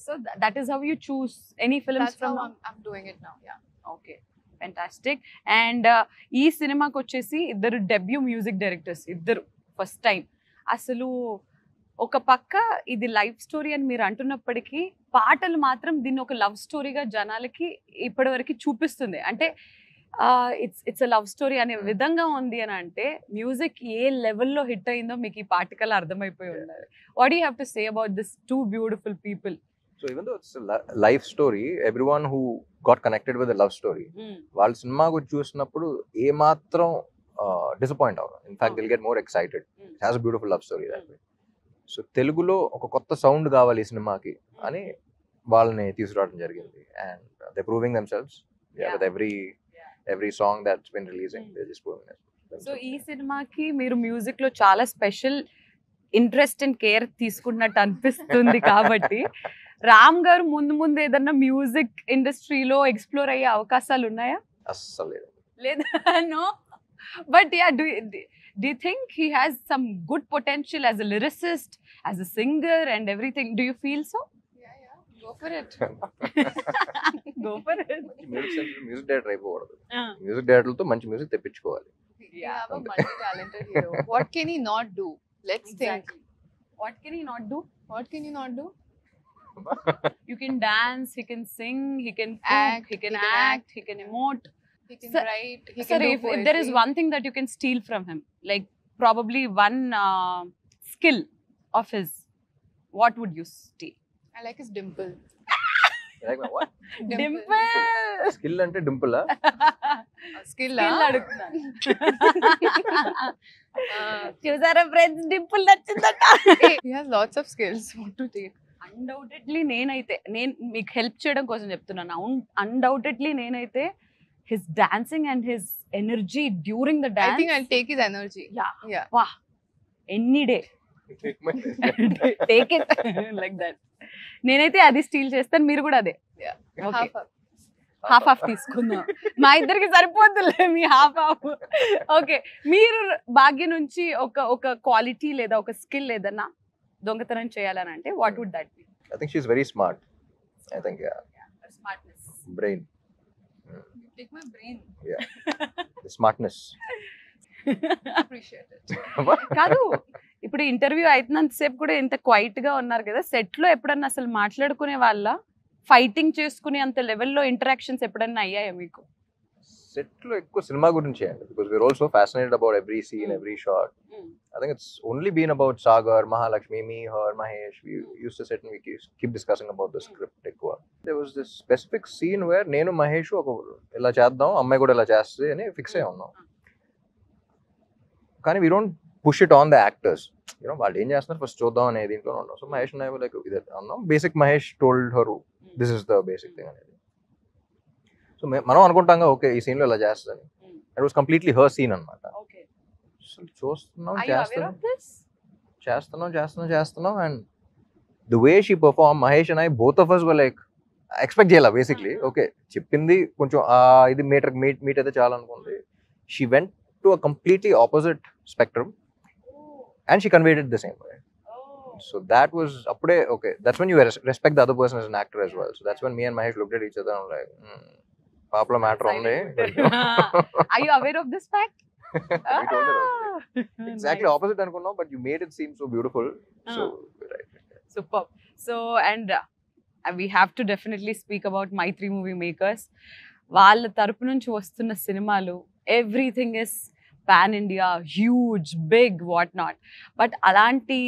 Speaker 1: So that is how you choose any films.
Speaker 3: That's
Speaker 1: from
Speaker 3: how
Speaker 1: now?
Speaker 3: I'm doing it now. Yeah.
Speaker 1: Okay, fantastic. And ఈ సినిమాకి వచ్చేసి ఇద్దరు debut music directors, ఇద్దరు first time. అసలు ఒక పక్క ఇది life story అని మీరు అంటున్నప్పటికీ పాటలు మాత్రం దీన్ని ఒక లవ్ స్టోరీగా జనాలకి ఇప్పటి వరకు చూపిస్తుంది. అంటే ఇట్స్ లవ్ స్టోరీ అనే విధంగా ఉంది అని అంటే మ్యూజిక్ ఏ లెవెల్లో హిట్ అయిందో మీకు ఈ పాటికల్ అర్థమైపోయి ఉండాలి. What you have to say about this 2 beautiful people?
Speaker 2: So even though it's a life story, everyone who got connected with the love story, వాళ్ళ సినిమా గురించి చూసినప్పుడు ఏ మాత్రం డిసప్పాయింట్ అవ్వరు. In fact they'll get more excited. It has a beautiful love story that way. So తెలుగులో ఒక కొత్త sound కావాలి ఈ సినిమాకి అని వాళ్ళని తీసుకురావడం జరిగింది. And they proving themselves with every song that's been releasing, they just proving themselves.
Speaker 1: So ఈ సినిమాకి మీరు మ్యూజిక్ లో చాలా స్పెషల్ ఇంట్రెస్ట్ అండ్ కేర్ తీసుకున్నట్టు అనిపిస్తుంది కాబట్టి రామ్ గారు ముందు ముందు ఏదన్నా మ్యూజిక్ ఇండస్ట్రీలో ఎక్స్ప్లోర్ అయ్యే అవకాశాలు ఉన్నాయా?
Speaker 2: అస్సలు
Speaker 1: లేదా? No, but yeah, do you think he has some good potential as a lyricist, as a singer and everything? Do you feel so?
Speaker 3: Yeah. Go for it.
Speaker 1: Go for it.
Speaker 2: Music director అయిపోకూడదు, music డైరెక్టర్లతో మంచి music తెప్పించుకోవాలి.
Speaker 3: We have a multi-talented hero. What can he not do? Let's think.
Speaker 1: What can he not do?
Speaker 3: What can he not do?
Speaker 1: You can dance, he can sing, he can cook,
Speaker 3: Act,
Speaker 1: he can act, he can emote.
Speaker 3: He can
Speaker 1: Sir-
Speaker 3: write. He
Speaker 1: Sir,
Speaker 3: can do
Speaker 1: if there is
Speaker 3: poetry.
Speaker 1: one thing that you can steal from him, like probably one skill of his, what would you steal?
Speaker 3: I like his dimple.
Speaker 1: Dimple.
Speaker 2: Skill అంటే dimple
Speaker 3: Skill.
Speaker 1: Skill అడుగుతున్నాను. చూసారా friends, dimple నచ్చిందట.
Speaker 3: He has lots of skills. What to take?
Speaker 1: Undoubtedly నేను మీకు help చేయడం కోసం చెప్తున్నాను. Undoubtedly నేనైతే his dancing and his energy during the
Speaker 3: I
Speaker 1: dance,
Speaker 3: think I'll take his energy. Yeah.
Speaker 1: వా any day take it like that. నేనైతే అది steel చేస్తాను, మీరు కూడా అదే.
Speaker 3: Yeah.
Speaker 1: Okay.
Speaker 3: Half up.
Speaker 1: Half తీసుకుందాం. మా ఇద్దరికి సరిపోతుందిలే మీ హాఫ్. ఓకే, మీరు భాగ్య నుంచి ఒక క్వాలిటీ లేదా ఒక స్కిల్ ఏదన్నా దొంగతనం చేయాలని అంటే what would that be?
Speaker 2: I think she's very smart. I think, yeah.
Speaker 1: Smartness.
Speaker 2: Brain.
Speaker 3: Take my brain.
Speaker 2: Yeah. The smartness.
Speaker 3: Appreciate it.
Speaker 1: కాదు, ఇప్పుడు ఇంటర్వ్యూ అవుతున్నంత సేపు కూడా ఇంత క్వైట్ గా ఉన్నారు కదా, సెట్ లో ఎప్పుడన్నా అసలు మాట్లాడుకునే వాళ్ళ, ఫైటింగ్ చేసుకునే అంత లెవెల్లో ఇంటరాక్షన్స్ ఎప్పుడన్నా అయ్యాయా మీకు?
Speaker 2: సెట్ లో ఎక్కువ సినిమా గురించి అండి, because we're also fascinated about every scene, every shot. I think it's only been about Sagar, Mahalakshmi, me, her, Mahesh. We used to sit and we keep discussing about the script ఎక్కువ. There was this specific scene where నేను మహేష్ ఒక ఇలా చేద్దాం, అమ్మాయి కూడా ఇలా చేస్తుంది అని ఫిక్స్ అయి ఉన్నాం. కానీ we don't push it on the actors. వాళ్ళు ఏం చేస్తున్నారు ఫస్ట్ చూద్దాం అనే దీంట్లో ఉన్నాం. So Mahesh and I like ఇదే అన్నాం. Basic Mahesh told her this is the basic thing అనేది. సో మనం అనుకుంటాం ఓకే ఈ సీన్ లో ఇలా చేస్తుందని. It was completely her scene అన్నమాట. చూస్తున్నాం చేస్తున్నాం and the way she perform, Mahesh and I both of us were like expect చేయాలి బేసిక్లీ. ఓకే చెప్పింది కొంచెం ఇది మీట్ అయితే చాలా అనుకుంది. She went to a completely opposite spectrum and she conveyed it the same way. So that was appude okay, that's when you respect the other person as an actor as well. So that's when me and Mahesh looked at each other and were like paapla matter undi.
Speaker 1: Are you aware of this fact?
Speaker 2: We told her exactly opposite anukunnam, but you made it seem so beautiful. So right.
Speaker 1: Superb. So and we have to definitely speak about Maitri movie makers. వాళ్ళ తరపు నుంచి వస్తున్న సినిమాలు everything is pan India, huge, big, what not. But అలాంటి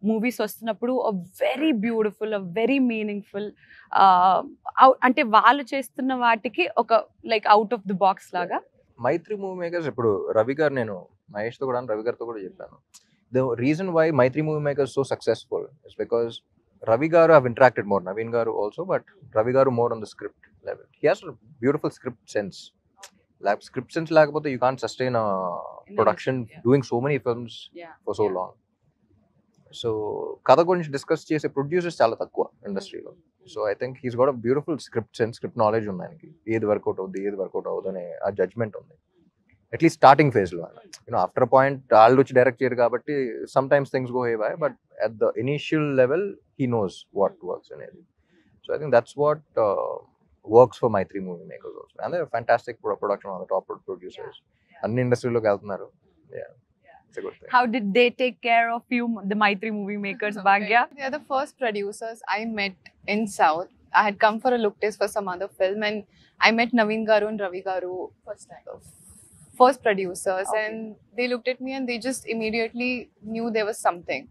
Speaker 1: movies వస్తున్నప్పుడు very beautiful, very meaningful, అంటే వాళ్ళు చేస్తున్న వాటికి ఒక like out of the box లాగా.
Speaker 2: మైత్రి మూవీ మేకర్స్ ఇప్పుడు రవి గారు, నేను మహేష్ తో కూడా రవి గారితో కూడా చెప్పాను, the reason why Mythri movie makers so successful is because Ravi garu have interacted more, Naveen garu also, but Ravi garu more on the script level. He has a beautiful script sense. Like script sense lagapothe you can't sustain a production doing so many films for so long. So kada gurinchi discuss chese producers chaala takkuva industry lo. So I think he's got a beautiful script sense, script knowledge undi ayaniki. Edi workout avudane aa judgment undi. At least starting phase lo, after a point all which direct cheyaru kabatti sometimes things go haywire, but at the initial level he knows what works and everything. So I think that's what works for Maitri movie makers also, and they're a fantastic production on the top producers anni industry lo keltunaru. Yeah, it's a good thing.
Speaker 1: How did they take care of you, the Maitri movie makers, Bhagya?
Speaker 3: They are the first producers I met in South. I had come for a look test for some other film, and I met Naveen garu and Ravi garu first producers, and they looked at me and they just immediately knew there was something.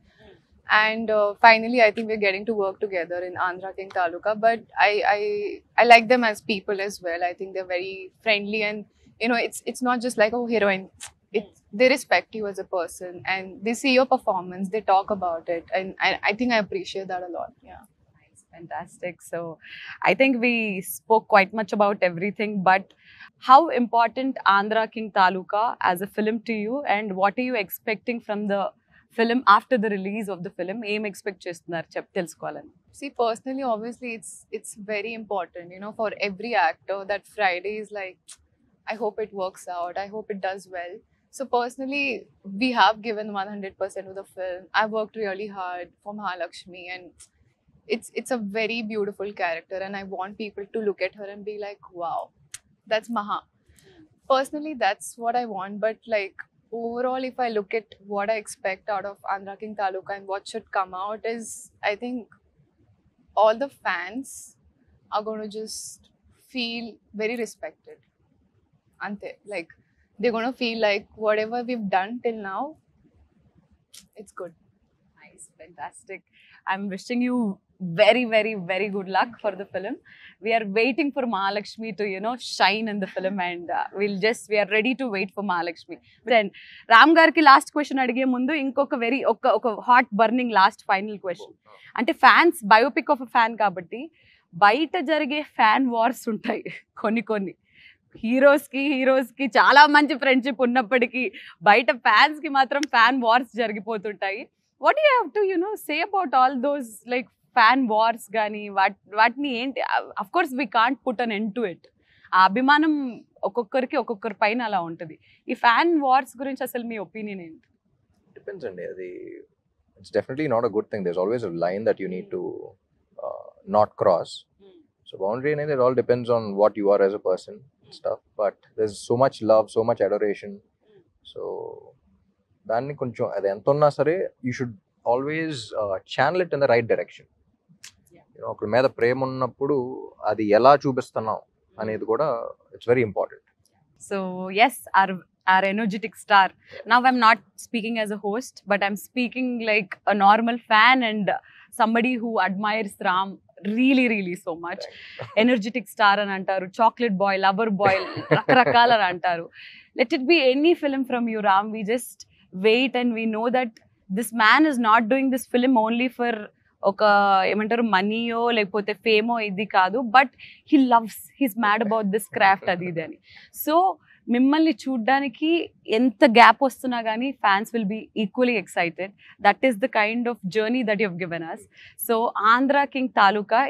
Speaker 3: And finally I think we're getting to work together in Andhra King Taluka, but I like them as people as well. I think they're very friendly, and it's not just like, oh, heroine. They respect you as a person and they see your performance, they talk about it, and I think I appreciate that a lot. Yeah.
Speaker 1: Fantastic. So I think we spoke quite much about everything, but how important Andhra King Taluka as a film to you, and what are you expecting from the film after the release of the film? Em expect chestunaru telusukovalani.
Speaker 3: See, personally, obviously it's very important, for every actor, that Friday is like, I hope it works out, I hope it does well. So personally, we have given 100% of the film. I worked really hard for Mahalakshmi, and it's a very beautiful character, and I want people to look at her and be like, wow, that's Maha. Personally, that's what I want. But like overall, if I look at what I expect out of Andhra King Taluka and what should come out is, I think all the fans are going to just feel very respected. Ante, like they're going to feel like whatever we've done till now, it's good.
Speaker 1: Nice, fantastic. I'm wishing you very, very, very good luck for the film. We are waiting for Mahalakshmi to, shine in the film, and we are ready to wait for Mahalakshmi. Then Ram garki last question adige mundu inkoka very oka hot burning last final question. Ante fans, biopic of a fan kabatti బయట జరిగే fan wars ఉంటాయి కొన్ని heroes కి చాలా మంచి friendship ఉన్నప్పటికీ బయట fans కి మాత్రం ఫ్యాన్ వార్స్ జరిగిపోతుంటాయి. What you have to say about all those like fan wars కానీ వాటిని ఏంటి? Of course we can't put an end to it, ఆ అభిమానం ఒక్కొక్కరికి ఒక్కొక్కరి పైన అలా ఉంటుంది. ఈ ఫ్యాన్ వార్స్ గురించి అసలు మీ ఒపీనియన్ ఏంటి?
Speaker 2: డిపెండ్స్ అండి. అది it's definitely not a good thing. There is always a line that you need to not cross. So boundary అనేది it all depends on what you are as a person stuff. But there is so much love, so much adoration. So దాన్ని కొంచెం అది ఎంత ఉన్నా సరే you should always channel it in the right direction. ఒకరి మీద ప్రేమ ఉన్నప్పుడు అది ఎలా చూపిస్తున్నాం అనేది కూడా it's very important.
Speaker 1: So yes, our energetic star. Now I'm not speaking as a host, but I'm speaking like a normal fan and somebody who admires Ram really, really so much. Energetic star అని అంటారు, chocolate boy, lover boy, రకరకాల అని అంటారు. Let it be any film from you, Ram. We just wait and we know that this man is not doing this film only for ఒక ఏమంటారు మనీయో లేకపోతే ఫేమో ఇది కాదు, but he loves, he's mad about this craft అది ఇది అని. So మిమ్మల్ని చూడ్డానికి ఎంత గ్యాప్ వస్తున్నా కానీ fans will be equally excited. That is the kind of journey that you have given us. So Andhra king Taluka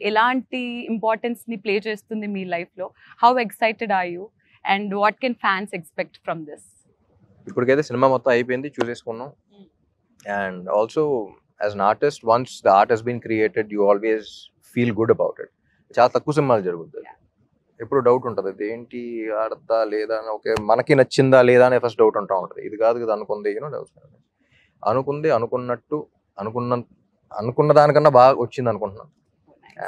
Speaker 1: ఎలాంటి ఇంపార్టెన్స్ని ప్లే చేస్తుంది మీ లైఫ్లో? How excited are you and what can fans expect from this?
Speaker 2: ఇప్పటికైతే సినిమా మొత్తం అయిపోయింది, చూసేసుకున్నాం. And also as an artist, once the art has been created, you always feel good about it. చాలా తక్కువ సినిమాలు జరుగుతుంది, ఎప్పుడు డౌట్ ఉంటుంది, ఏంటి ఆడతా లేదా అని, ఓకే మనకి నచ్చిందా లేదా అనే ఫస్ట్ డౌట్ ఉంటా ఉంటుంది. ఇది కాదు కదా అనుకుంది, డౌట్స్ అనుకుంది అనుకున్నట్టు అనుకున్న దానికన్నా బాగా వచ్చింది అనుకుంటున్నాను.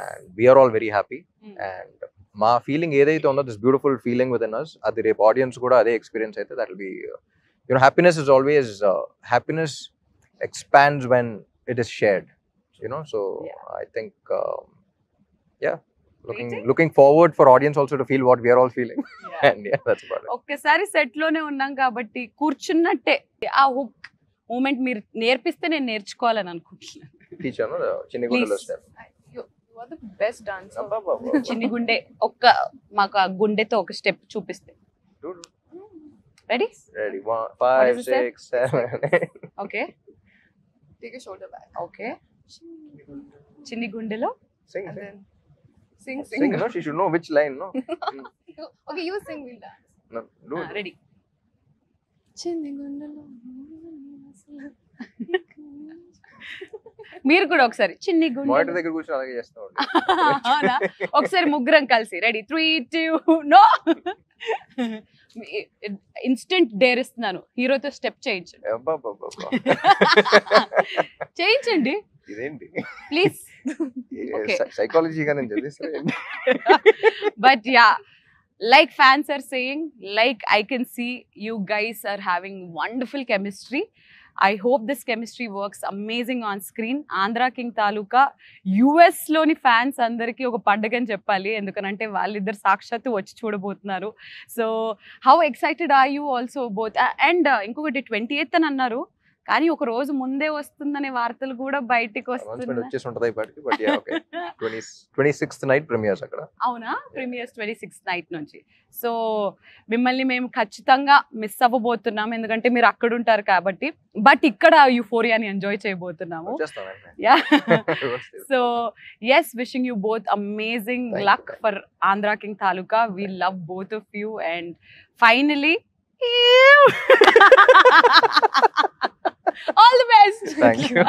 Speaker 2: And we're all very happy. And మా ఫీలింగ్ ఏదైతే ఉందో, this beautiful feeling with in us, అది రేపు ఆడియన్స్ కూడా అదే ఎక్స్పీరియన్స్ అయితే that will be happiness is always happiness expands when it is shared, so I think looking forward for audience also to feel what we are all feeling. And that's about it.
Speaker 1: ఒక్కసారి set లోనే ఉన్నాం కాబట్టి కూర్చున్నట్టే ఆ hook moment మీరు నేర్పిస్తే నేను నేర్చుకోవాలని అనుకుంటున్నాను.
Speaker 2: టీచర్ చిన్ని గుండెలో step.
Speaker 3: You are the best dancer.
Speaker 1: చిన్ని గుండె మాకు ఆ గుండెతో ఒక స్టెప్ చూపిస్తే. Ready
Speaker 2: 5 6 7 8.
Speaker 1: Okay,
Speaker 3: Take a shoulder back.
Speaker 1: Okay. Chinni gundelo.
Speaker 2: Sing.
Speaker 3: And then sing.
Speaker 2: No, she should know which line, no?
Speaker 3: Okay, you sing, we'll dance.
Speaker 2: No, do it.
Speaker 1: Ready.
Speaker 3: Chinni gundelo.
Speaker 1: మీరు కూడా ఒకసారి చిన్ని గుండె
Speaker 2: monitor దగ్గర కూర్చొని అలాగే చేస్తా ఉంటా.
Speaker 1: అవునా? ఒకసారి ముగ్గురం కలిసి రెడీ 3 2 నో. ఇన్స్టెంట్ డేర్ ఇస్తున్నాను, హీరోతో స్టెప్ చేయించండి. చేయించండి
Speaker 2: ఇదేంటి
Speaker 1: ప్లీజ్.
Speaker 2: సైకాలజీగా నేను చదివిస్తాను.
Speaker 1: But yeah, like fans are saying, like I can see you guys are having wonderful chemistry. I hope this chemistry works amazing on screen. Andhra King Taluka US లోని fans అందరికీ ఒక పండుగ అని చెప్పాలి, ఎందుకనంటే వాళ్ళిద్దరు సాక్షాత్తు వచ్చి చూడబోతున్నారు. So how excited are you also both? And ఇంకొకటి 28th అని అన్నారు, కానీ ఒక రోజు ముందే వస్తుందనే వార్తలు కూడా బయటికి వస్తున్నాయి.
Speaker 2: వచ్చేసి ఉంటది ఇప్పటికి, but yeah okay. 26th night premieres అక్కడ.
Speaker 1: అవునా? ప్రీమియర్స్ 26th నైట్ నుంచి. సో మిమ్మల్ని మేము ఖచ్చితంగా మిస్ అవ్వబోతున్నాం, ఎందుకంటే మీరు అక్కడ ఉంటారు కాబట్టి. బట్ ఇక్కడ యూఫోరియాని ఎంజాయ్ చేయబోతున్నాము. Ya, so yes, wishing you both amazing luck for Andhra King Taluka. We love both of you. And finally all the best.
Speaker 2: Thank you.